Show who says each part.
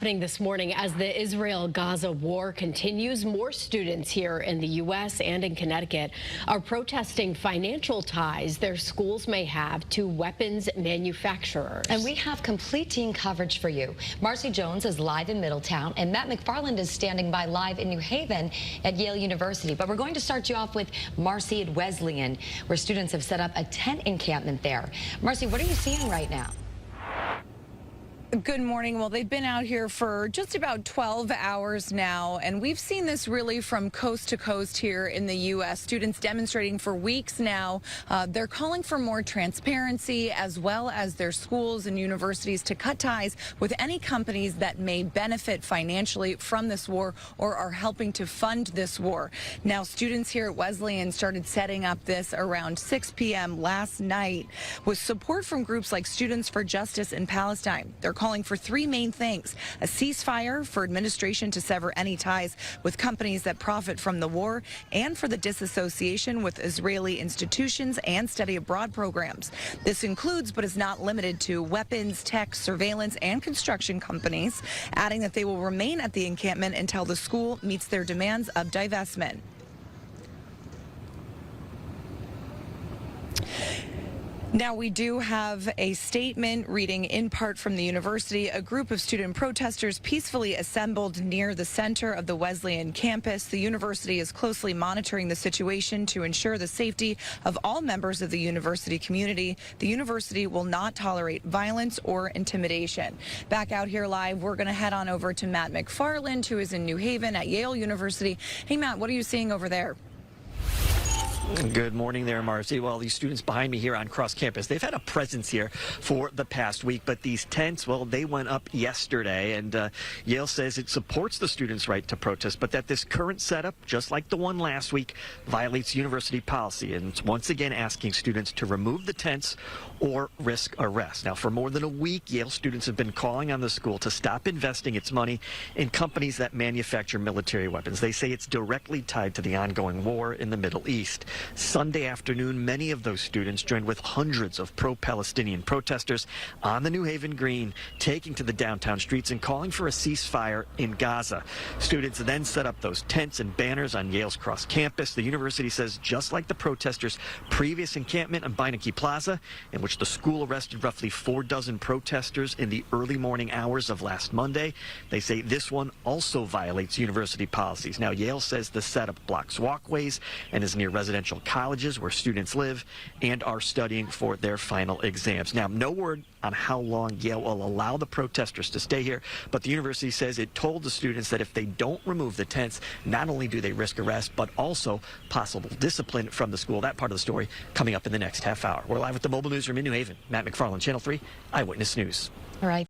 Speaker 1: Happening this morning as the Israel-Gaza war continues, more students here in the U.S. and in Connecticut are protesting financial ties their schools may have to weapons manufacturers.
Speaker 2: And we have complete team coverage for you. Marcy Jones is live in Middletown, and Matt McFarland is standing by live in New Haven at Yale University. But we're going to start you off with Marcy at Wesleyan, where students have set up a tent encampment there. Marcy, what are you seeing right now?
Speaker 3: Good morning. Well, they've been out here for just about 12 hours now, and we've seen this really from coast to coast here in the U.S. Students demonstrating for weeks now. They're calling for more transparency, as well as their schools and universities to cut ties with any companies that may benefit financially from this war or are helping to fund this war. Now, students here at Wesleyan started setting up this around 6 p.m. last night with support from groups like Students for Justice in Palestine. They're calling for three main things: a ceasefire, for administration to sever any ties with companies that profit from the war, and for the disassociation with Israeli institutions and study abroad programs. This includes, but is not limited to, weapons, tech, surveillance, and construction companies, adding that they will remain at the encampment until the school meets their demands of divestment. Now, we do have a statement reading in part from the university. A group of student protesters peacefully assembled near the center of the Wesleyan campus. The university is closely monitoring the situation to ensure the safety of all members of the university community. The university will not tolerate violence or intimidation. Back out here live, we're going to head on over to Matt McFarland, who is in New Haven at Yale University. Hey, Matt, what are you seeing over there?
Speaker 4: Good morning there, Marcy. Well, these students behind me here on cross campus, they've had a presence here for the past week, but these tents, well, they went up yesterday, and Yale says it supports the students' right to protest, but that this current setup, just like the one last week, violates university policy, and it's once again asking students to remove the tents or risk arrest. Now, for more than a week, Yale students have been calling on the school to stop investing its money in companies that manufacture military weapons. They say it's directly tied to the ongoing war in the Middle East. Sunday afternoon, many of those students joined with hundreds of pro-Palestinian protesters on the New Haven Green, taking to the downtown streets and calling for a ceasefire in Gaza. Students then set up those tents and banners on Yale's cross campus. The university says, just like the protesters' previous encampment on Beinecke Plaza, in which the school arrested roughly 4 dozen protesters in the early morning hours of last Monday, they say this one also violates university policies. Now, Yale says the setup blocks walkways and is near residential colleges where students live and are studying for their final exams. Now, no word on how long Yale will allow the protesters to stay here, but the university says it told the students that if they don't remove the tents, not only do they risk arrest, but also possible discipline from the school. That part of the story coming up in the next half hour. We're live with the mobile newsroom in New Haven. Matt McFarland, Channel 3 Eyewitness News.
Speaker 2: All right.